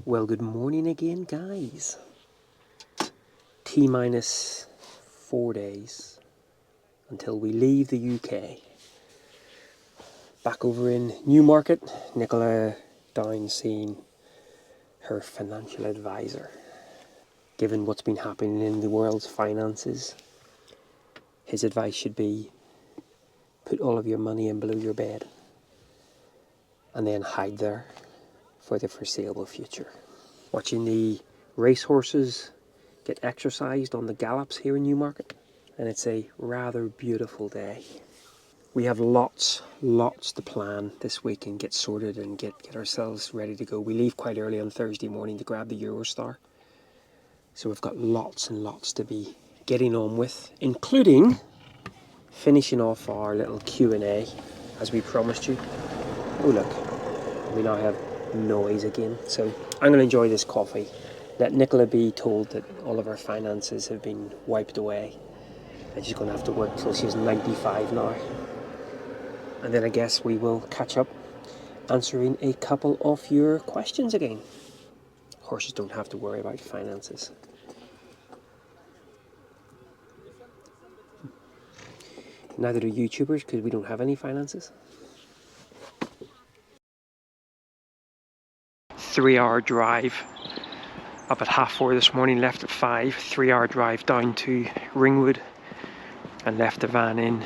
Well, good morning again, guys. T-minus 4 days until we leave the UK. Back over in Newmarket, Nicola down seeing her financial advisor. Given what's been happening in the world's finances, his advice should be put all of your money in below your bed and then hide there for the foreseeable future. Watching the racehorses get exercised on the gallops here in Newmarket, and it's a rather beautiful day. We have lots to plan this week and get sorted and get ourselves ready to go. We leave quite early on Thursday morning to grab the Eurostar, so we've got lots and lots to be getting on with, including finishing off our little Q&A as we promised you. Oh look, we now have noise again, so I'm going to enjoy this coffee. Let Nicola be told that all of our finances have been wiped away and she's going to have to work till she's 95 now. And then I guess we will catch up answering a couple of your questions again. Horses don't have to worry about finances. Neither do YouTubers, because we don't have any finances. 3-hour drive. Up at 4:30 this morning, left at 5. 3-hour drive down to Ringwood and left the van in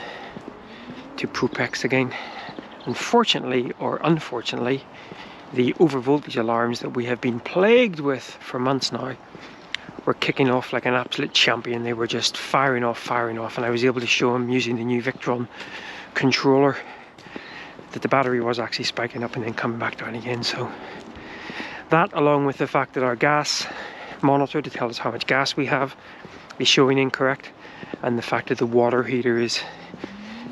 to Propex again. Unfortunately, or unfortunately, the overvoltage alarms that we have been plagued with for months now were kicking off like an absolute champion. They were just firing off, and I was able to show him using the new Victron controller that the battery was actually spiking up and then coming back down again. So that, along with the fact that our gas monitor to tell us how much gas we have is showing incorrect, and the fact that the water heater is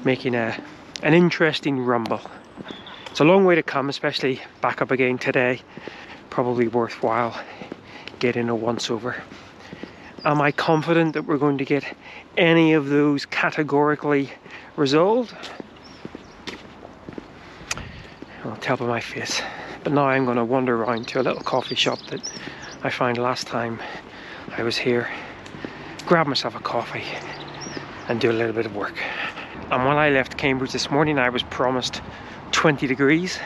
making an interesting rumble. It's a long way to come, especially back up again today. Probably worthwhile getting a once over. Am I confident that we're going to get any of those categorically resolved? I'll tell by my face. But now I'm going to wander around to a little coffee shop that I found last time I was here, grab myself a coffee and do a little bit of work. And when I left Cambridge this morning, I was promised 20 degrees.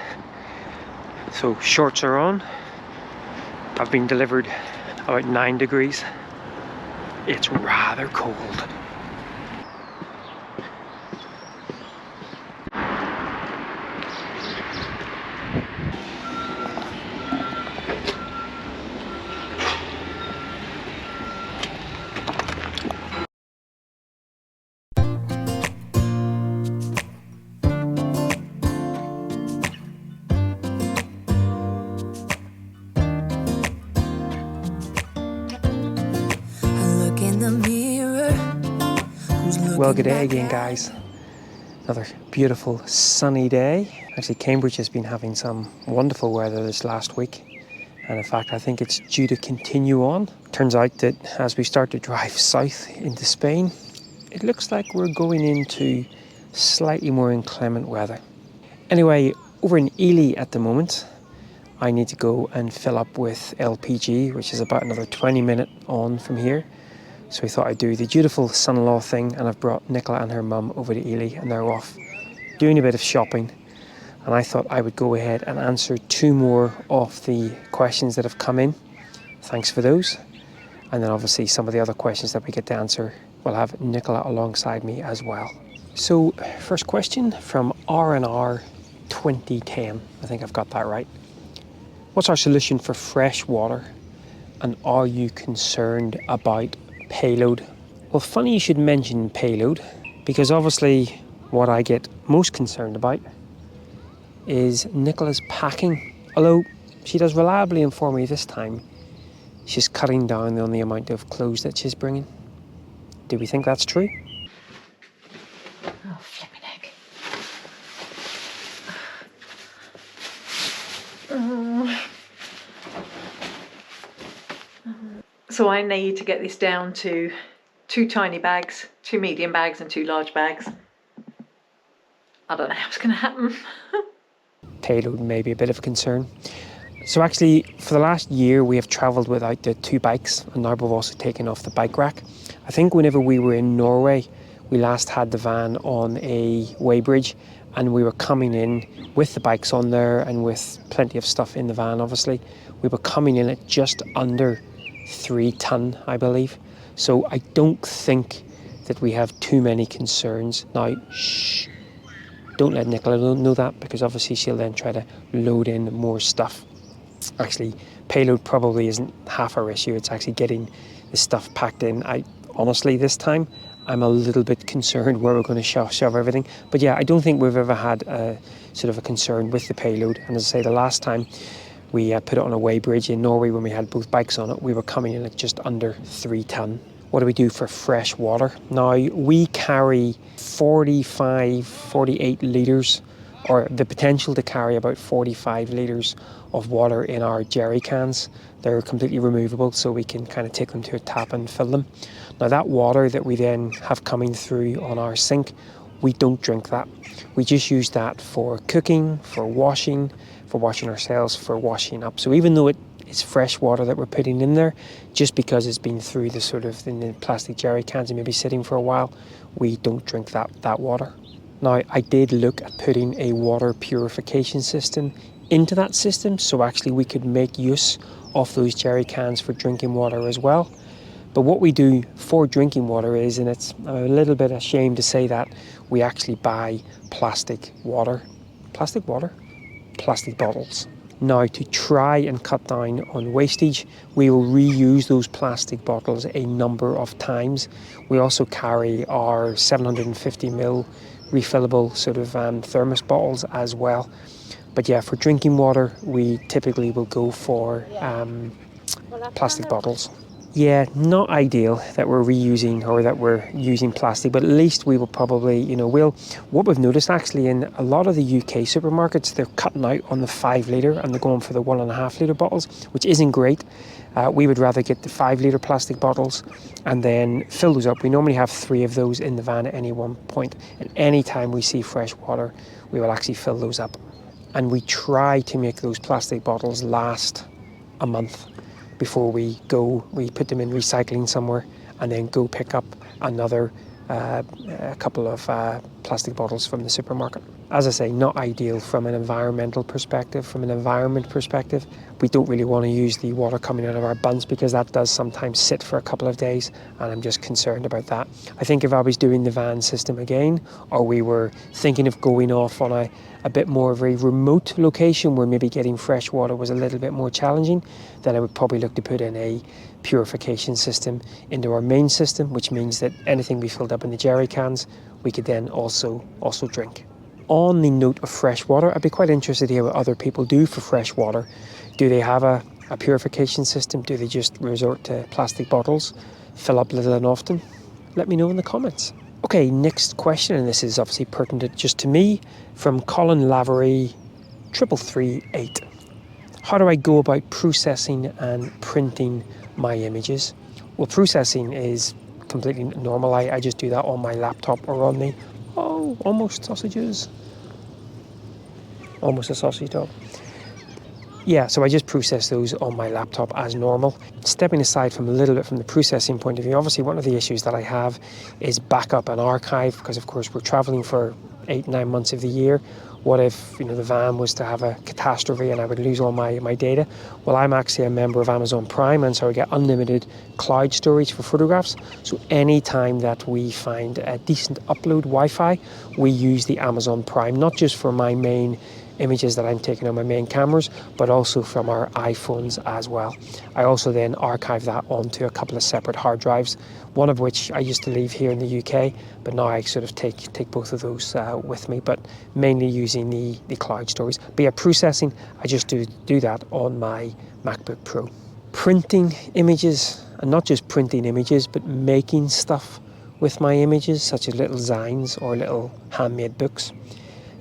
So shorts are on. I've been delivered about 9 degrees. It's rather cold. Well, good day again, guys. Another beautiful sunny day. Actually, Cambridge has been having some wonderful weather this last week, and in fact I think it's due to continue on. Turns out that as we start to drive south into Spain, it looks like we're going into slightly more inclement weather. Anyway, over in Ely at the moment, I need to go and fill up with LPG, which is about another 20 minutes on from here. So we thought I'd do the dutiful son-in-law thing, and I've brought Nicola and her mum over to Ely, and they're off doing a bit of shopping. And I thought I would go ahead and answer 2 more of the questions that have come in. Thanks for those. And then obviously some of the other questions that we get to answer, we'll have Nicola alongside me as well. So first question from R&R 2010. I think I've got that right. What's our solution for fresh water, and are you concerned about payload? Well, funny you should mention payload, because obviously what I get most concerned about is Nicola's packing. Although she does reliably inform me this time she's cutting down on the amount of clothes that she's bringing. Do we think that's true? Oh, flipping heck. So I need to get this down to 2 tiny bags, 2 medium bags and 2 large bags. I don't know how it's going to happen. Payload may be a bit of a concern. So actually, for the last year, we have travelled without the 2 bikes, and now we've also taken off the bike rack. I think whenever we were in Norway, we last had the van on a weighbridge, and we were coming in with the bikes on there and with plenty of stuff in the van, obviously. We were coming in at just under 3 tonne, I believe. So I don't think that we have too many concerns. Now, shh, don't let Nicola know that, because obviously she'll then try to load in more stuff. Actually, payload probably isn't half our issue. It's actually getting the stuff packed in. Honestly, this time, I'm a little bit concerned where we're going to shove everything. But yeah, I don't think we've ever had a sort of a concern with the payload. And as I say, the last time we put it on a weighbridge in Norway when we had both bikes on it, we were coming in at just under 3 tonne. What do we do for fresh water? Now, we carry 45, 48 litres, or the potential to carry about 45 litres of water in our jerry cans. They're completely removable, so we can kind of take them to a tap and fill them. Now, that water that we then have coming through on our sink, we don't drink that. We just use that for cooking, for washing ourselves, for washing up. So even though it's fresh water that we're putting in there, just because it's been through the sort of in the plastic jerry cans and maybe sitting for a while, we don't drink that water. Now, I did look at putting a water purification system into that system, so actually we could make use of those jerry cans for drinking water as well. But what we do for drinking water is, and it's I'm a little bit ashamed to say that, we actually buy plastic bottles. Now, to try and cut down on wastage, we will reuse those plastic bottles a number of times. We also carry our 750ml refillable sort of thermos bottles as well. But yeah, for drinking water, we typically will go for plastic bottles. Yeah, not ideal that we're reusing or that we're using plastic, but at least we will probably, what we've noticed actually in a lot of the UK supermarkets, they're cutting out on the 5 litre and they're going for the 1.5 litre bottles, which isn't great. We would rather get the 5 litre plastic bottles and then fill those up. We normally have 3 of those in the van at any one point, and any time we see fresh water, we will actually fill those up. And we try to make those plastic bottles last a month before we put them in recycling somewhere and then go pick up another a couple of plastic bottles from the supermarket. As I say, not ideal from an environmental perspective. From an environment perspective, we don't really want to use the water coming out of our bunts because that does sometimes sit for a couple of days, and I'm just concerned about that. I think if I was doing the van system again, or we were thinking of going off on a bit more of a remote location where maybe getting fresh water was a little bit more challenging, then I would probably look to put in a purification system into our main system, which means that anything we filled up in the jerry cans, we could then also drink. On the note of fresh water, I'd be quite interested to hear what other people do for fresh water. Do they have a purification system? Do they just resort to plastic bottles, fill up little and often? Let me know in the comments. Okay, next question, and this is obviously pertinent just to me, from Colin Lavery 3338. How do I go about processing and printing my images? Well, processing is completely normal. I just do that on my laptop or on the almost sausages. Almost a sausage dog. Yeah, so I just process those on my laptop as normal. Stepping aside from a little bit from the processing point of view, obviously one of the issues that I have is backup and archive, because of course we're traveling for 8-9 months of the year. What if the van was to have a catastrophe and I would lose all my data? Well, I'm actually a member of Amazon Prime, and so I get unlimited cloud storage for photographs. So any time that we find a decent upload Wi-Fi, we use the Amazon Prime, not just for my main images that I'm taking on my main cameras, but also from our iPhones as well. I also then archive that onto a couple of separate hard drives, one of which I used to leave here in the UK, but now I sort of take both of those with me, but mainly using the cloud storage. But yeah, processing, I just do that on my MacBook Pro. Printing images, and not just printing images, but making stuff with my images, such as little zines or little handmade books.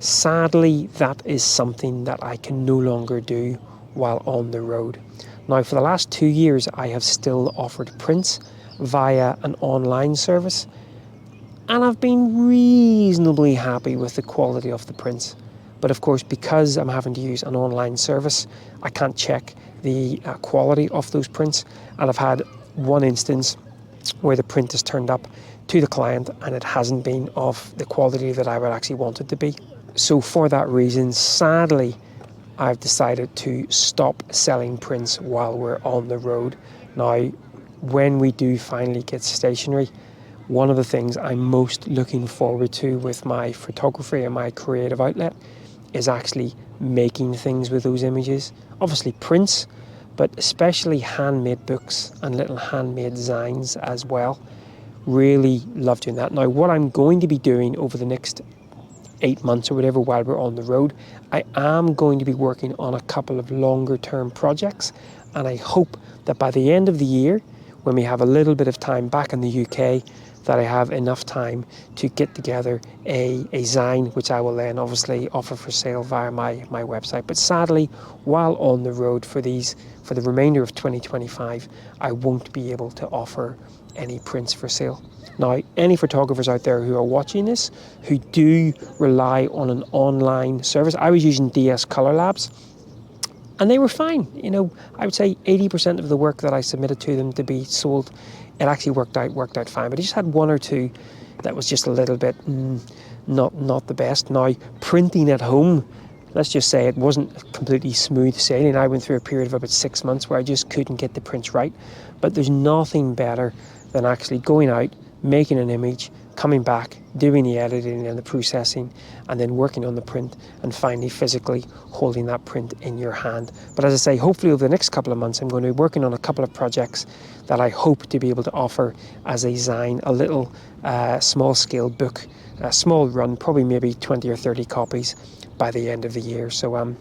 Sadly, that is something that I can no longer do while on the road. Now, for the last 2 years, I have still offered prints via an online service, and I've been reasonably happy with the quality of the prints. But of course, because I'm having to use an online service, I can't check the quality of those prints. And I've had one instance where the print is turned up to the client and it hasn't been of the quality that I would actually want it to be. So for that reason, sadly, I've decided to stop selling prints while we're on the road. Now, when we do finally get stationary, one of the things I'm most looking forward to with my photography and my creative outlet is actually making things with those images. Obviously prints, but especially handmade books and little handmade designs as well. Really love doing that. Now, what I'm going to be doing over the next 8 months or whatever while we're on the road, I am going to be working on a couple of longer term projects, and I hope that by the end of the year, when we have a little bit of time back in the UK, that I have enough time to get together a Zine, which I will then obviously offer for sale via my website. But sadly, while on the road for the remainder of 2025, I won't be able to offer any prints for sale. Now, any photographers out there who are watching this, who do rely on an online service, I was using DS Color Labs, and they were fine. You know, I would say 80% of the work that I submitted to them to be sold, it actually worked out fine. But I just had one or two that was just a little bit not the best. Now, printing at home, let's just say it wasn't completely smooth sailing. I went through a period of about 6 months where I just couldn't get the prints right. But there's nothing better than actually going out, making an image, coming back, doing the editing and the processing, and then working on the print and finally physically holding that print in your hand. But as I say, hopefully over the next couple of months, I'm going to be working on a couple of projects that I hope to be able to offer as a Zine, a little small scale book, a small run, probably maybe 20 or 30 copies by the end of the year. So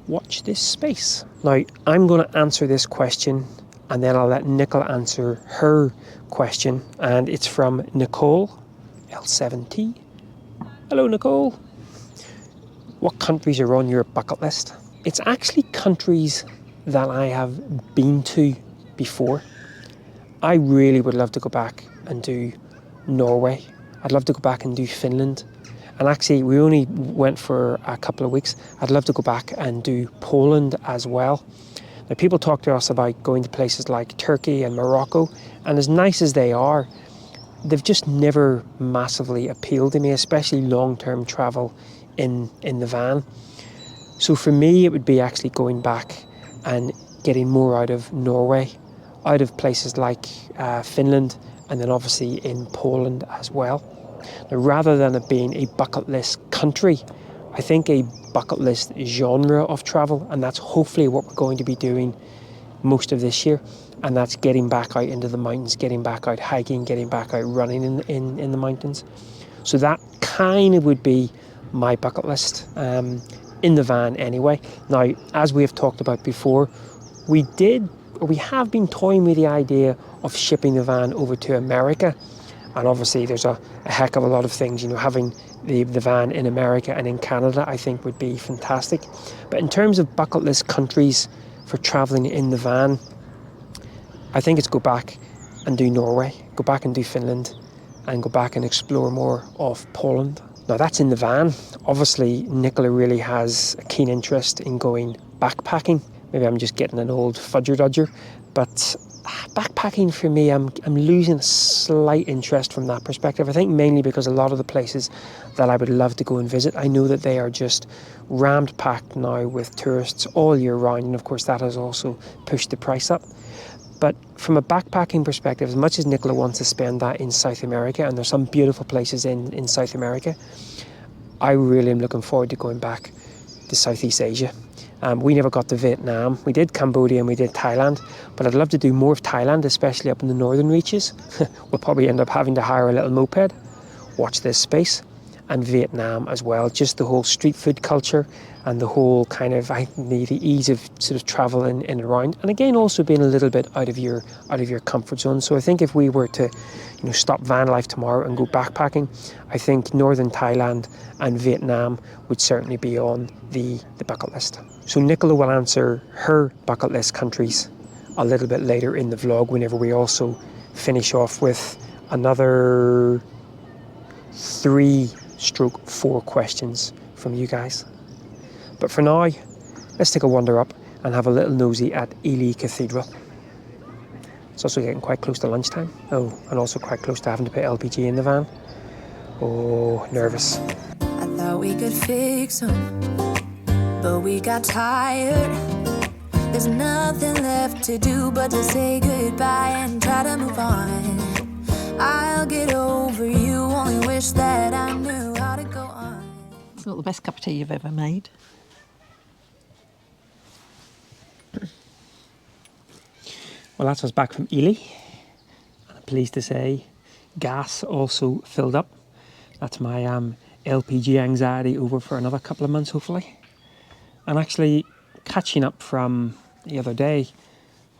watch this space. Now, I'm going to answer this question and then I'll let Nicola answer her question. And it's from Nicole, L7T. Hello, Nicole. What countries are on your bucket list? It's actually countries that I have been to before. I really would love to go back and do Norway. I'd love to go back and do Finland. And actually, we only went for a couple of weeks. I'd love to go back and do Poland as well. Now, people talk to us about going to places like Turkey and Morocco, and as nice as they are, they've just never massively appealed to me, especially long-term travel in the van. So for me, it would be actually going back and getting more out of Norway, out of places like Finland, and then obviously in Poland as well. Now, rather than it being a bucket list country, I think a bucket list genre of travel, and that's hopefully what we're going to be doing most of this year, and that's getting back out into the mountains, getting back out hiking, getting back out running in the mountains. So that kind of would be my bucket list in the van anyway. Now, as we have talked about before, we have been toying with the idea of shipping the van over to America. And obviously there's a heck of a lot of things, you know, having the van in America and in Canada, I think would be fantastic. But in terms of bucket list countries for traveling in the van, I think it's go back and do Norway, go back and do Finland, and go back and explore more of Poland. Now that's in the van. Obviously, Nicola really has a keen interest in going backpacking. Maybe I'm just getting an old fudger-dudger, but backpacking for me, I'm losing a slight interest from that perspective. I think mainly because a lot of the places that I would love to go and visit, I know that they are just rammed packed now with tourists all year round, and of course that has also pushed the price up. But from a backpacking perspective, as much as Nicola wants to spend that in South America, and there's some beautiful places in South America, I really am looking forward to going back to Southeast Asia. We never got to Vietnam. We did Cambodia and we did Thailand, but I'd love to do more of Thailand, especially up in the northern reaches. We'll probably end up having to hire a little moped, watch this space, and Vietnam as well. Just the whole street food culture and the whole kind of the ease of sort of travel in and around, and again also being a little bit out of your comfort zone. So I think if we were to, stop van life tomorrow and go backpacking, I think northern Thailand and Vietnam would certainly be on the bucket list. So Nicola will answer her bucket list countries a little bit later in the vlog, whenever we also finish off with another 3/4 questions from you guys. But for now, let's take a wander up and have a little nosy at Ely Cathedral. It's also getting quite close to lunchtime. Oh, and also quite close to having to put LPG in the van. Oh, nervous. I thought we could fix them, but we got tired. There's nothing left to do but to say goodbye and try to move on. I'll get over you, only wish that I knew how to go on. It's not the best cup of tea you've ever made. Well, that's us back from Ely. And I'm pleased to say gas also filled up. That's my LPG anxiety over for another couple of months, hopefully. And actually, catching up from the other day,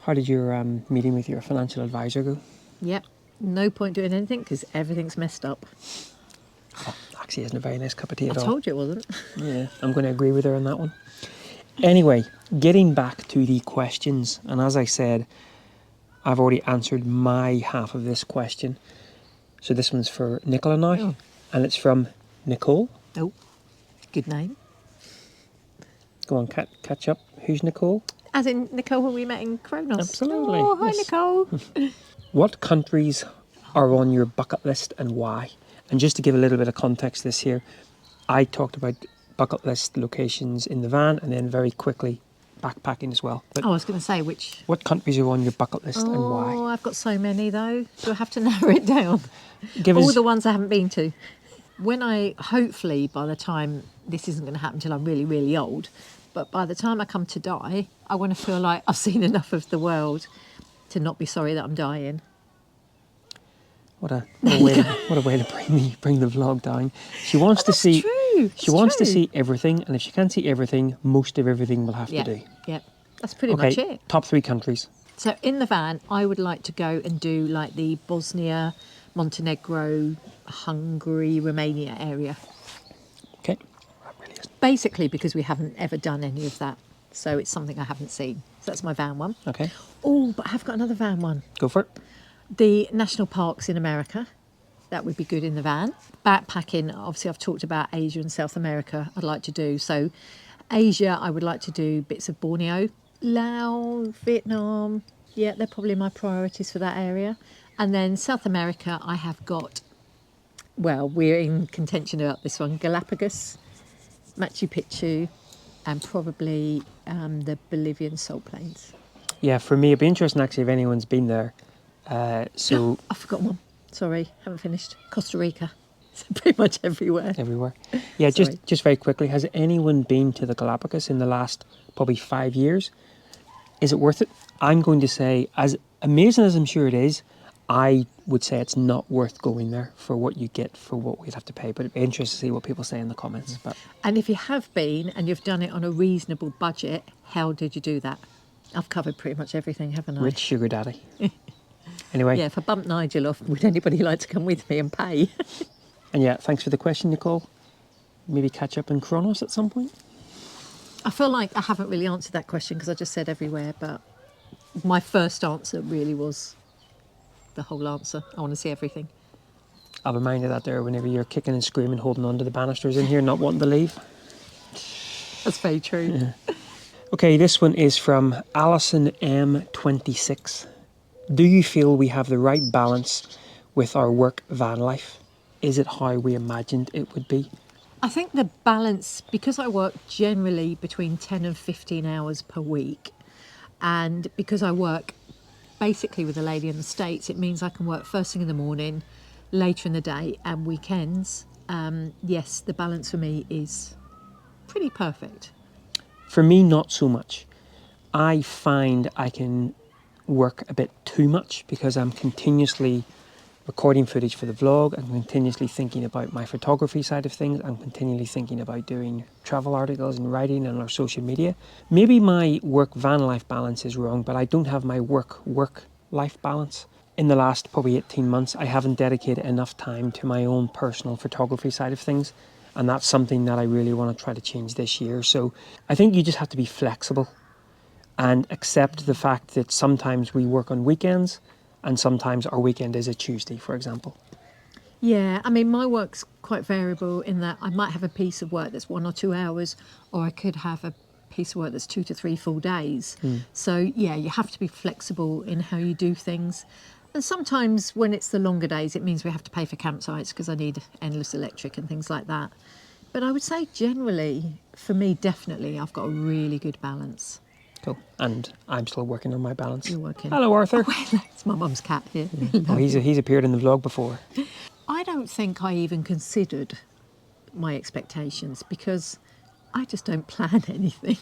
how did your meeting with your financial advisor go? Yep. No point doing anything because everything's messed up. Oh, actually, isn't a very nice cup of tea at all. I told you it wasn't. Yeah, I'm going to agree with her on that one. Anyway, getting back to the questions, and as I said, I've already answered my half of this question. So this one's for Nicola now, Oh. and it's from Nicole. Oh, good name. Go on, catch up. Who's Nicole? As in Nicole who we met in Kronos. Absolutely, Oh, hi yes. Nicole. What countries are on your bucket list and why? And just to give a little bit of context this here, I talked about bucket list locations in the van and then very quickly backpacking as well. But Oh, I was going to say which. what countries are on your bucket list and why? Oh, I've got so many though. Do I have to narrow it down? Give All us the ones I haven't been to. When hopefully by the time, this isn't going to happen till I'm really, really old, but by the time I come to die, I want to feel like I've seen enough of the world to not be sorry that I'm dying. what a way to bring the vlog down. She wants to see. True. She wants to see everything, and if she can't see everything, most of everything will have Yeah, to do. yeah. That's pretty much Okay, it. top 3 countries. So in the van, I would like to go and do like the Bosnia, Montenegro, Hungary, Romania area. Okay. That really is. Basically because we haven't ever done any of that. So it's something I haven't seen. So that's my van one. Okay. Oh, but I have got another van one. Go for it. The national parks in America. That would be good in the van. Backpacking, obviously I've talked about Asia and South America I'd like to do. So Asia, I would like to do bits of Borneo, Laos, Vietnam. Yeah, they're probably my priorities for that area. And then South America, I have got, well, we're in contention about this one, Galapagos, Machu Picchu, and probably the Bolivian salt plains. Yeah, for me, it'd be interesting actually if anyone's been there. So I forgot one. Sorry, haven't finished. Costa Rica. So pretty much everywhere. everywhere. Yeah, Sorry. just very quickly, has anyone been to the Galapagos in the last probably 5 years? Is it worth it? I'm going to say, as amazing as I'm sure it is, I would say it's not worth going there for what you get for what we'd have to pay. But it'd be interesting to see what people say in the comments. But And if you have been and you've done it on a reasonable budget, how did you do that? I've covered pretty much everything, haven't I? rich sugar daddy. Anyway, Yeah, if I bump Nigel off, would anybody like to come with me and pay? and yeah, thanks for the question, Nicole. Maybe catch up in Kronos at some point. I feel like I haven't really answered that question because I just said everywhere, but my first answer really was the whole answer. I want to see everything. I'll remind you that there whenever you're kicking and screaming, holding on to the banisters in here, not wanting to leave. That's very true. Yeah. Okay, this one is from Alison M26. Do you feel we have the right balance with our work van life? Is it how we imagined it would be? I think the balance, because I work generally between 10 and 15 hours per week, and because I work basically with a lady in the States, it means I can work first thing in the morning, later in the day, and weekends. Yes, the balance for me is pretty perfect. For me, not so much. I find I can work a bit too much because I'm continuously recording footage for the vlog. I'm continuously thinking about my photography side of things. I'm continually thinking about doing travel articles and writing on our social media. Maybe my work van life balance is wrong, but I don't have my work life balance. In the last probably 18 months, I haven't dedicated enough time to my own personal photography side of things. And that's something that I really want to try to change this year. So I think you just have to be flexible and accept the fact that sometimes we work on weekends and sometimes our weekend is a Tuesday, for example. Yeah, I mean, my work's quite variable in that I might have a piece of work that's 1 or 2 hours, or I could have a piece of work that's 2 to 3 full days. So, yeah, you have to be flexible in how you do things. And sometimes when it's the longer days, it means we have to pay for campsites because I need endless electric and things like that. But I would say generally, for me, definitely, I've got a really good balance. Cool. And I'm still working on my balance. You're working. Hello, Arthur. It's my mum's cat here. Oh, he's appeared in the vlog before. I don't think I even considered my expectations because I just don't plan anything.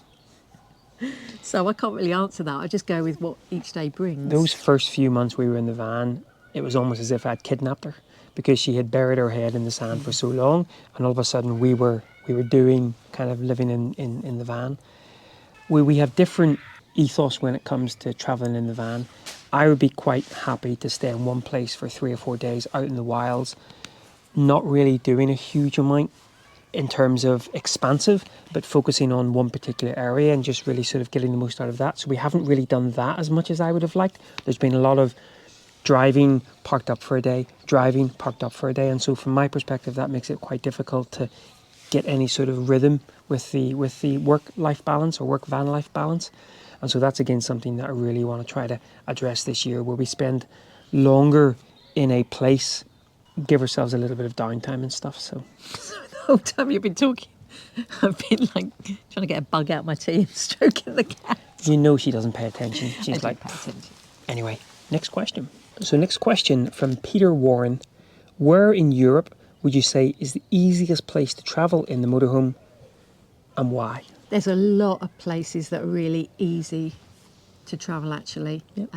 So I can't really answer that. I just go with what each day brings. Those first few months we were in the van, it was almost as if I'd kidnapped her because she had buried her head in the sand for so long, and all of a sudden we were doing kind of living in the van. We have different ethos when it comes to travelling in the van. I would be quite happy to stay in one place for 3 or 4 days out in the wilds, not really doing a huge amount in terms of expansive, but focusing on one particular area and just really sort of getting the most out of that. So we haven't really done that as much as I would have liked. There's been a lot of driving, parked up for a day, driving, parked up for a day. And so from my perspective, that makes it quite difficult to get any sort of rhythm with the work-life balance or work-van life balance. And so that's again something that I really want to try to address this year, where we spend longer in a place, give ourselves a little bit of downtime and stuff. So The whole time you've been talking, I've been like trying to get a bug out my tea and stroking the cat. you know she doesn't pay attention. I She's do like, pay attention. anyway, next question. So next question from Peter Warren. Where in Europe would you say is the easiest place to travel in the motorhome, and why? There's a lot of places that are really easy to travel actually. Yep.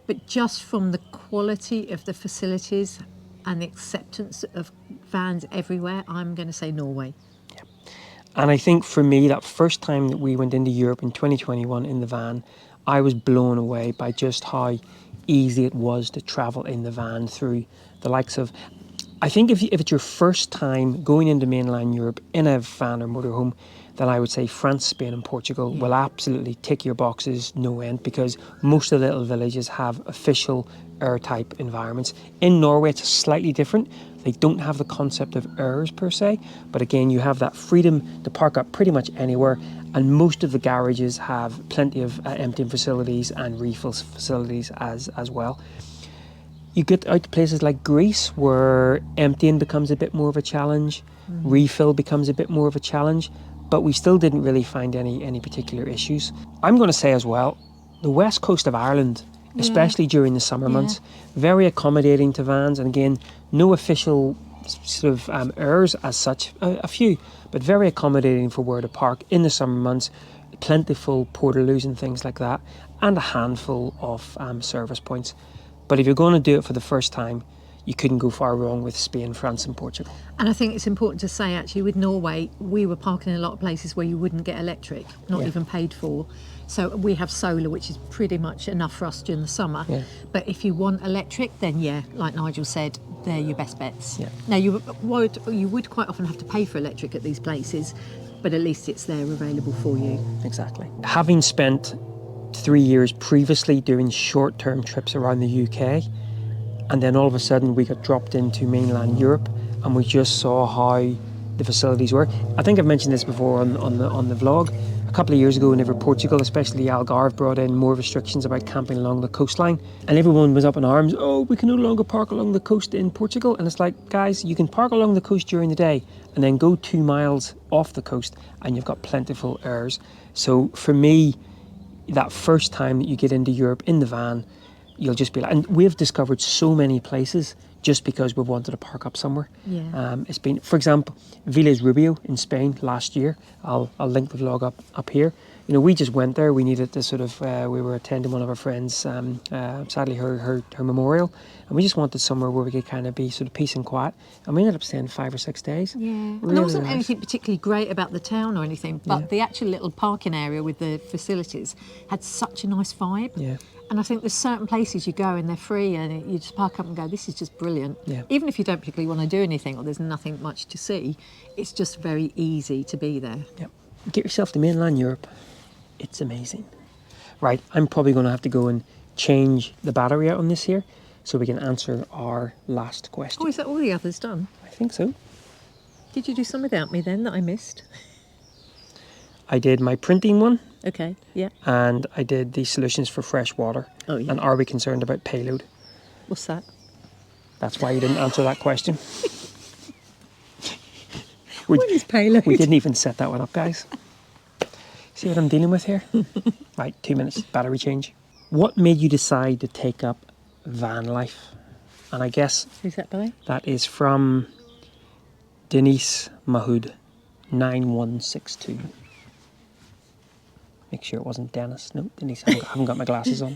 But just from the quality of the facilities and the acceptance of vans everywhere, I'm going to say Norway. And I think for me, that first time that we went into Europe in 2021 in the van, I was blown away by just how easy it was to travel in the van through the likes of... I think if it's your first time going into mainland Europe in a van or motorhome, then I would say France, Spain and Portugal will absolutely tick your boxes no end, because most of the little villages have official type environments. In Norway, it's slightly different. They don't have the concept of per se, but again, you have that freedom to park up pretty much anywhere, and most of the garages have plenty of emptying facilities and refill facilities as well. You get out to places like Greece, where emptying becomes a bit more of a challenge, refill becomes a bit more of a challenge, but we still didn't really find any particular issues. I'm going to say as well, the west coast of Ireland, especially during the summer months, very accommodating to vans, and again, no official sort of errors as such, a few, but very accommodating for where to park in the summer months, plentiful portaloos and things like that, and a handful of service points. But if you're going to do it for the first time, you couldn't go far wrong with Spain, France and Portugal. And I think it's important to say actually with Norway, we were parking in a lot of places where you wouldn't get electric, not even paid for. So we have solar, which is pretty much enough for us during the summer. Yeah. But if you want electric, then like Nigel said, they're your best bets. Yeah. Now you would quite often have to pay for electric at these places, but at least it's there available for you. Exactly. Having spent 3 years previously doing short-term trips around the UK, and then all of a sudden we got dropped into mainland Europe, and we just saw how the facilities were. I think I've mentioned this before on the vlog. A couple of years ago, whenever Portugal, especially Algarve, brought in more restrictions about camping along the coastline, and everyone was up in arms, oh, we can no longer park along the coast in Portugal. And it's like, guys, you can park along the coast during the day and then go 2 miles off the coast and you've got plentiful errors. So for me, that first time that you get into Europe in the van, you'll just be like, and we've discovered so many places just because we've wanted to park up somewhere. Yeah. It's been, for example, Viles Rubio in Spain last year. I'll link the vlog up here. You know, we just went there. We needed to sort of, we were attending one of our friends, sadly her memorial, and we just wanted somewhere where we could kind of be sort of peace and quiet. And we ended up staying 5 or 6 days. Yeah, and Really there wasn't nice. anything particularly great about the town or anything, but the actual little parking area with the facilities had such a nice vibe. Yeah. And I think there's certain places you go and they're free and you just park up and go, this is just brilliant. Yeah. Even if you don't particularly want to do anything or there's nothing much to see, it's just very easy to be there. Yep. Get yourself to mainland Europe. It's amazing. Right, I'm probably going to have to go and change the battery out on this here, so we can answer our last question. Oh, is that all the others done? I think so. Did you do some without me then that I missed? I did my printing one, Okay, yeah. and I did the solutions for fresh water. Oh, yeah. And are we concerned about payload? What's that? That's why you didn't answer that question. What is payload? We didn't even set that one up, guys. See what I'm dealing with here? Right, 2 minutes, battery change. What made you decide to take up van life? And I guess Who's that by? that is from Denise Mahood, 9162. Make sure it wasn't Dennis. No, Denise, I haven't got my glasses on.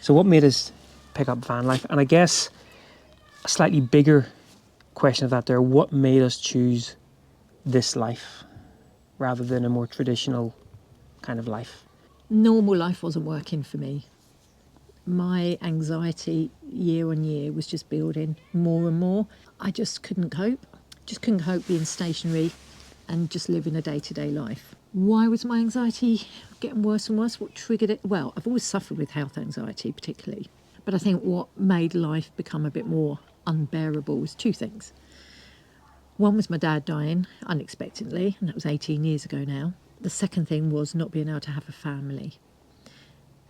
So what made us pick up van life? And I guess a slightly bigger question of that there, what made us choose this life rather than a more traditional kind of life? Normal life wasn't working for me. My anxiety year on year was just building more and more. I just couldn't cope. Just couldn't cope being stationary and just living a day-to-day life. Why was my anxiety getting worse and worse? What triggered it? Well, I've always suffered with health anxiety particularly. But I think what made life become a bit more unbearable was two things. One was my dad dying unexpectedly, and that was 18 years ago now. The second thing was not being able to have a family.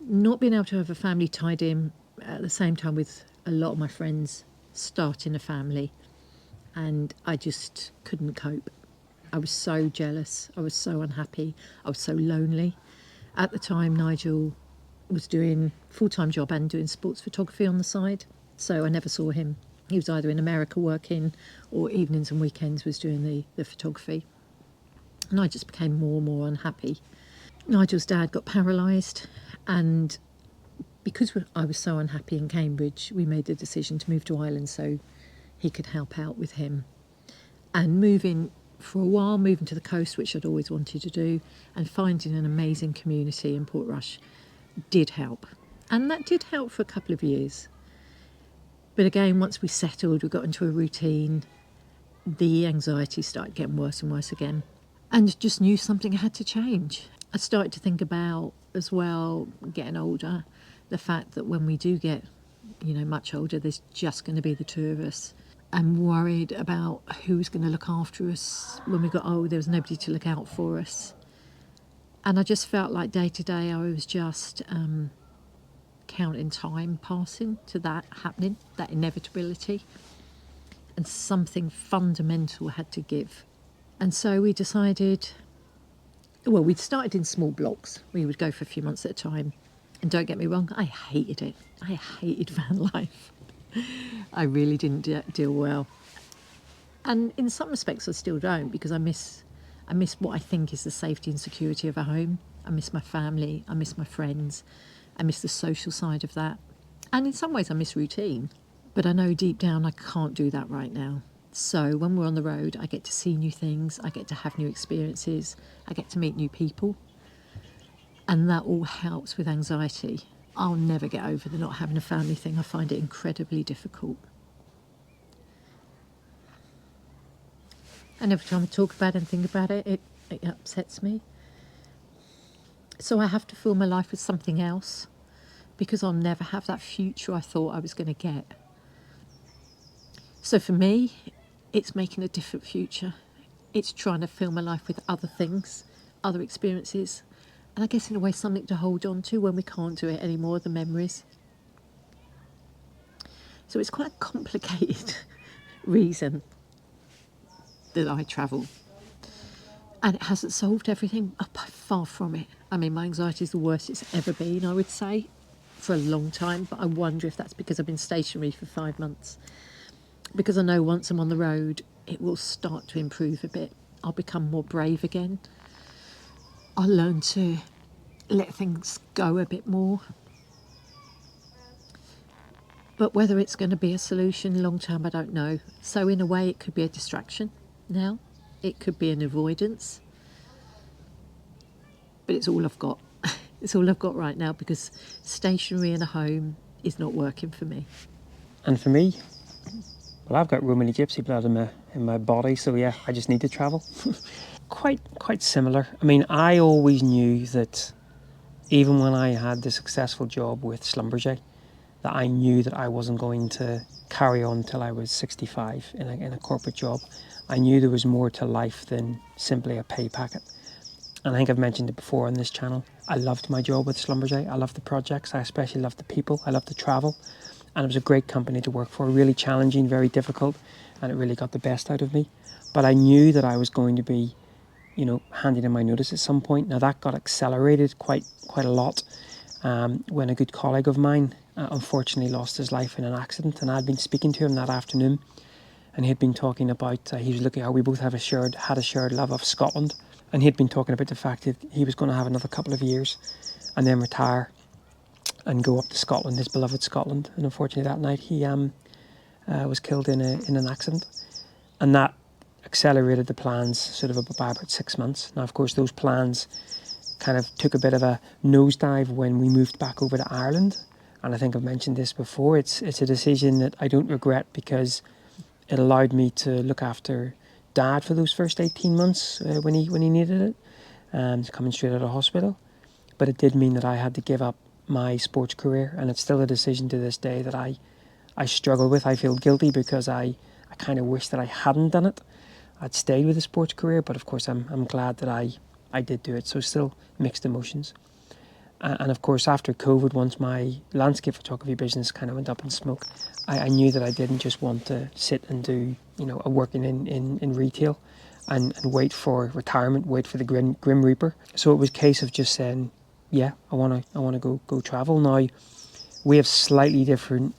Not being able to have a family tied in at the same time with a lot of my friends starting a family, and I just couldn't cope. I was so jealous, I was so unhappy, I was so lonely. At the time, Nigel was doing a full-time job and doing sports photography on the side, so I never saw him. He was either in America working or evenings and weekends was doing the photography. And I just became more and more unhappy. Nigel's dad got paralysed, and because I was so unhappy in Cambridge, we made the decision to move to Ireland so he could help out with him. And moving for a while, moving to the coast, which I'd always wanted to do, and finding an amazing community in Portrush did help. And that did help for a couple of years. But again, once we settled, we got into a routine, the anxiety started getting worse and worse again. And just knew something had to change. I started to think about, as well, getting older, the fact that when we do get, much older, there's just going to be the two of us. I'm worried about who's going to look after us when we got old. There was nobody to look out for us. And I just felt like day to day I was just counting time passing to that happening, that inevitability. And something fundamental had to give. And so we decided, we'd started in small blocks. We would go for a few months at a time. And don't get me wrong, I hated it. I hated van life. I really didn't deal well. And in some respects I still don't, because I miss what I think is the safety and security of a home. I miss my family, I miss my friends, I miss the social side of that. And in some ways I miss routine. But I know deep down I can't do that right now. So when we're on the road, I get to see new things, I get to have new experiences, I get to meet new people. And that all helps with anxiety. I'll never get over the not having a family thing. I find it incredibly difficult. And every time I talk about it and think about it, it upsets me. So I have to fill my life with something else, because I'll never have that future I thought I was going to get. So for me, it's making a different future. It's trying to fill my life with other things, other experiences, and I guess in a way something to hold on to when we can't do it anymore, the memories. So it's quite a complicated reason that I travel. And it hasn't solved everything, far from it. I mean, my anxiety is the worst it's ever been, I would say, for a long time, but I wonder if that's because I've been stationary for 5 months. Because I know once I'm on the road, it will start to improve a bit. I'll become more brave again. I'll learn to let things go a bit more. But whether it's going to be a solution long term, I don't know. So in a way, it could be a distraction now. It could be an avoidance. But it's all I've got. It's all I've got right now, because stationary in a home is not working for me. And for me, well, I've got Romany Gypsy blood in my body, so yeah, I just need to travel. Quite similar. I mean, I always knew that even when I had the successful job with Schlumberger, that I knew that I wasn't going to carry on till I was 65 in a corporate job. I knew there was more to life than simply a pay packet. And I think I've mentioned it before on this channel. I loved my job with Schlumberger. I loved the projects. I especially loved the people. I loved the travel. And it was a great company to work for. Really challenging, very difficult. And it really got the best out of me. But I knew that I was going to be, handing in my notice at some point. Now that got accelerated quite a lot when a good colleague of mine unfortunately lost his life in an accident. And I'd been speaking to him that afternoon. And he'd been talking about, he was looking at how we both had a shared love of Scotland. And he'd been talking about the fact that he was going to have another couple of years and then retire and go up to Scotland, his beloved Scotland. And unfortunately that night he was killed in an accident. And that accelerated the plans sort of by about 6 months. Now, of course, those plans kind of took a bit of a nosedive when we moved back over to Ireland. And I think I've mentioned this before. It's a decision that I don't regret because it allowed me to look after Dad for those first 18 months when he needed it, coming straight out of hospital. But it did mean that I had to give up my sports career, and it's still a decision to this day that I struggle with. I feel guilty because I kind of wish that I hadn't done it. I'd stayed with the sports career, but of course I'm glad that I did do it. So still mixed emotions. And of course, after COVID, once my landscape photography business kind of went up in smoke, I knew that I didn't just want to sit and do, a working in retail and wait for retirement, wait for the Grim Reaper. So it was a case of just saying, yeah, I want to go travel. Now, we have slightly different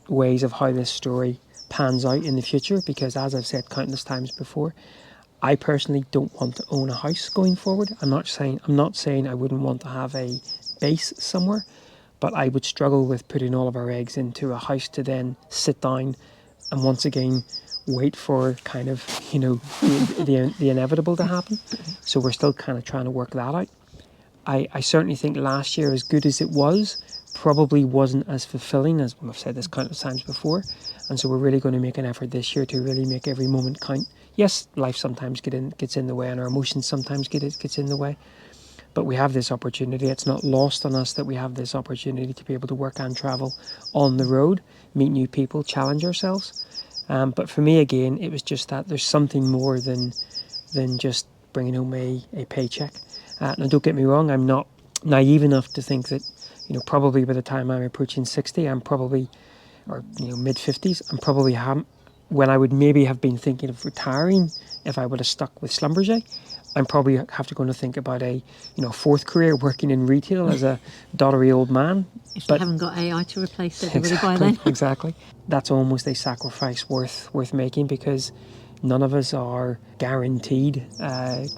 ways of how this story pans out in the future because, as I've said countless times before, I personally don't want to own a house going forward. I'm not saying I wouldn't want to have a base somewhere, but I would struggle with putting all of our eggs into a house to then sit down and once again wait for kind of the inevitable to happen. So we're still kind of trying to work that out. I certainly think last year, as good as it was, probably wasn't as fulfilling as I've said this countless times before, and so we're really going to make an effort this year to really make every moment count. Yes, life sometimes gets in the way, and our emotions sometimes gets in the way. But we have this opportunity. It's not lost on us that we have this opportunity to be able to work and travel on the road, meet new people, challenge ourselves. But for me, again, it was just that there's something more than just bringing home a paycheck. Now, don't get me wrong, I'm not naive enough to think that, probably by the time I'm approaching 60, I'm probably, or mid-50s, I'm probably when I would maybe have been thinking of retiring if I would have stuck with Schlumberger. I'm probably have to go to think about a fourth career working in retail as a doddery old man. If you haven't got AI to replace everybody by then. Exactly. That's almost a sacrifice worth making because none of us are guaranteed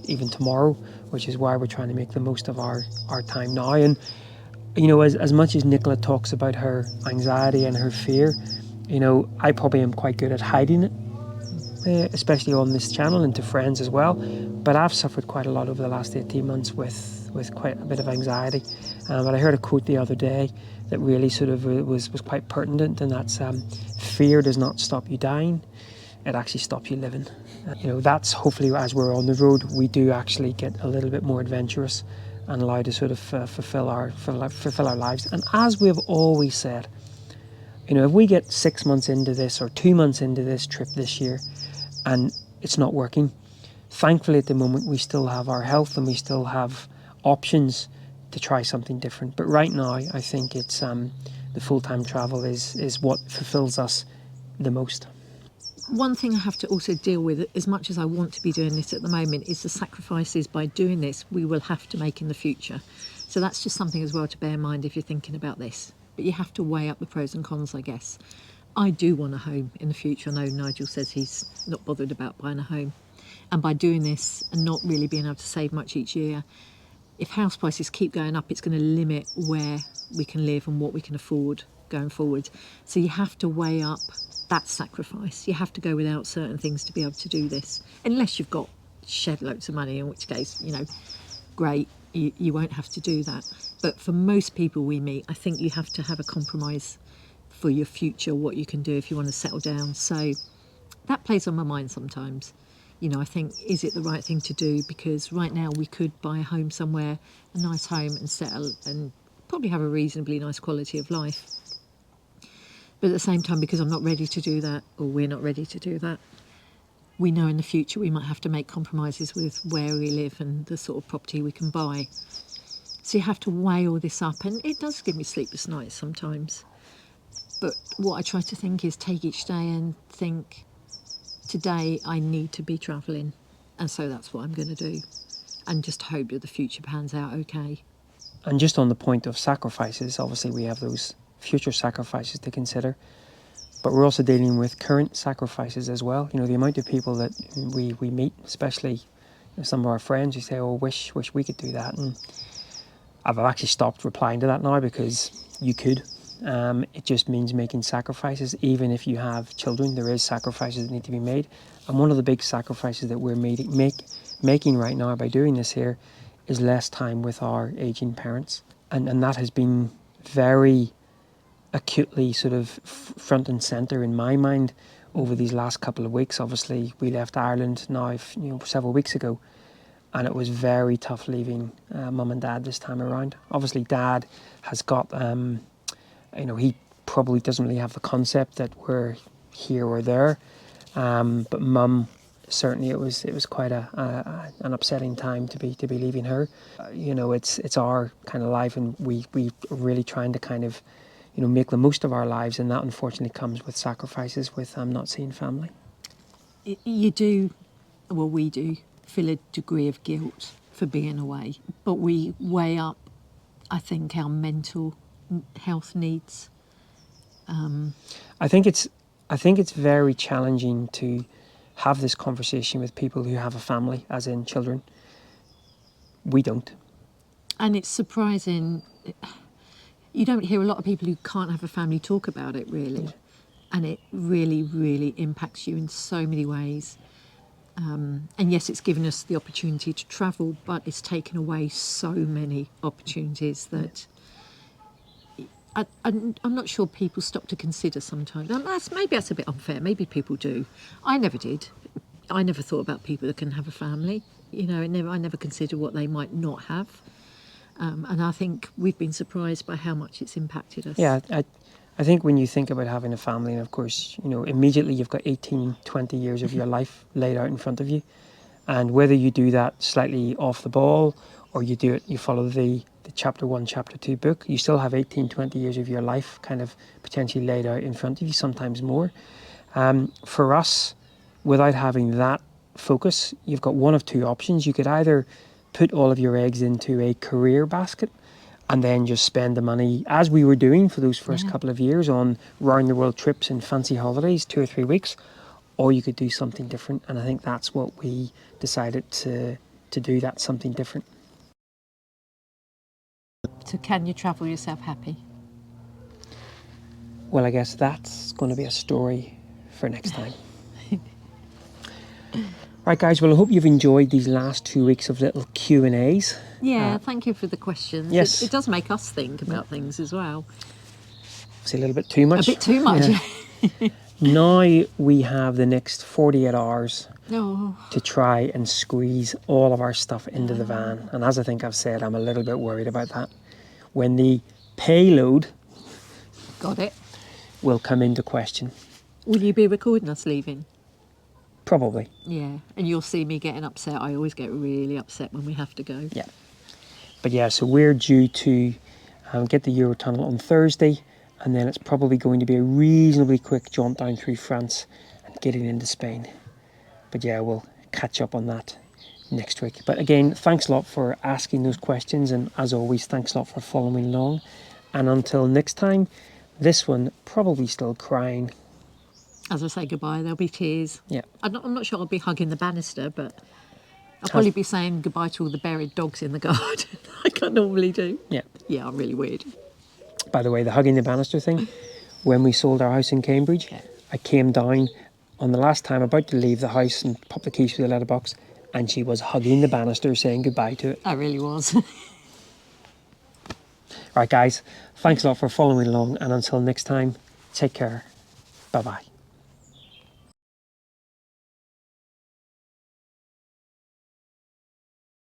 even tomorrow, which is why we're trying to make the most of our time now. And as much as Nicola talks about her anxiety and her fear, I probably am quite good at hiding it. Especially on this channel and to friends as well, but I've suffered quite a lot over the last 18 months with quite a bit of anxiety. But I heard a quote the other day that really sort of was quite pertinent, and that's fear does not stop you dying, it actually stops you living. That's hopefully as we're on the road we do actually get a little bit more adventurous and allowed to sort of fulfill our lives. And as we've always said, if we get 6 months into this or 2 months into this trip this year and it's not working, thankfully at the moment we still have our health and we still have options to try something different. But right now I think it's the full-time travel is what fulfills us the most. One thing I have to also deal with, as much as I want to be doing this at the moment, is the sacrifices by doing this we will have to make in the future. So that's just something as well to bear in mind if you're thinking about this. But you have to weigh up the pros and cons, I guess. I do want a home in the future. I know Nigel says he's not bothered about buying a home. And by doing this and not really being able to save much each year, if house prices keep going up, it's going to limit where we can live and what we can afford going forward. So you have to weigh up that sacrifice. You have to go without certain things to be able to do this. Unless you've got shed loads of money, in which case, great, you won't have to do that. But for most people we meet, I think you have to have a compromise for your future, what you can do if you want to settle down. So that plays on my mind sometimes. I think, is it the right thing to do? Because right now we could buy a home somewhere, a nice home, and settle and probably have a reasonably nice quality of life. But at the same time, because I'm not ready to do that, or we're not ready to do that, we know in the future we might have to make compromises with where we live and the sort of property we can buy. So you have to weigh all this up, and it does give me sleepless nights sometimes. But what I try to think is take each day and think, today I need to be travelling, and so that's what I'm going to do, and just hope that the future pans out okay. And just on the point of sacrifices, obviously we have those future sacrifices to consider, but we're also dealing with current sacrifices as well. You know, the amount of people that we meet, especially, you know, some of our friends who say, oh, wish we could do that. And I've actually stopped replying to that now, because you could. It just means making sacrifices. Even if you have children, there is sacrifices that need to be made. And one of the big sacrifices that we're making right now by doing this here is less time with our aging parents. And that has been very acutely sort of front and centre in my mind over these last couple of weeks. Obviously, we left Ireland now, several weeks ago, and it was very tough leaving mum and dad this time around. Obviously, dad has got, he probably doesn't really have the concept that we're here or there, but mum, certainly it was quite an upsetting time to be leaving her. It's our kind of life, and we are really trying to kind of, make the most of our lives, and that unfortunately comes with sacrifices, with not seeing family. You do, well, we do feel a degree of guilt for being away, but we weigh up, I think, our mental health needs. I think it's very challenging to have this conversation with people who have a family, as in children. We don't. And it's surprising. You don't hear a lot of people who can't have a family talk about it, really. Yeah. And it really, really impacts you in so many ways. And yes, it's given us the opportunity to travel, but it's taken away so many opportunities that I'm not sure people stop to consider sometimes. Maybe that's a bit unfair. Maybe people do. I never did. I never thought about people that can have a family. I never considered what they might not have. And I think we've been surprised by how much it's impacted us. Yeah, I think when you think about having a family, and of course, immediately you've got 18, 20 years of your life laid out in front of you. And whether you do that slightly off the ball, or you follow the chapter 1, chapter 2 book, you still have 18, 20 years of your life kind of potentially laid out in front of you, sometimes more. For us, without having that focus, you've got one of two options. You could either put all of your eggs into a career basket and then just spend the money, as we were doing for those first couple of years, on round the world trips and fancy holidays, 2 or 3 weeks, or you could do something different. And I think that's what we decided to do, that something different. So can you travel yourself happy? Well, I guess that's going to be a story for next time. Right, guys, well, I hope you've enjoyed these last 2 weeks of little Q&As. Yeah, thank you for the questions. Yes. It does make us think about things as well. It's a little bit too much. A bit too much. Yeah. Now we have the next 48 hours No. to try and squeeze all of our stuff into the van. And as I think I've said, I'm a little bit worried about that. When the payload Got it. will come into question. Will you be recording us leaving? Probably. Yeah, and you'll see me getting upset. I always get really upset when we have to go. Yeah. But yeah, so we're due to get the Eurotunnel on Thursday, and then it's probably going to be a reasonably quick jaunt down through France and getting into Spain. But yeah, we'll catch up on that next week. But again, thanks a lot for asking those questions, and as always, thanks a lot for following along. And until next time, this one probably still crying. As I say goodbye, there'll be tears. Yeah. I'm not sure I'll be hugging the banister, but I'll probably be saying goodbye to all the buried dogs in the garden, like I normally do. Yeah. Yeah, I'm really weird. By the way, the hugging the banister thing, when we sold our house in Cambridge, I came down on the last time about to leave the house and pop the keys through the letterbox, and she was hugging the banister, saying goodbye to it. I really was. Right, guys, thanks a lot for following along, and until next time, take care. Bye-bye.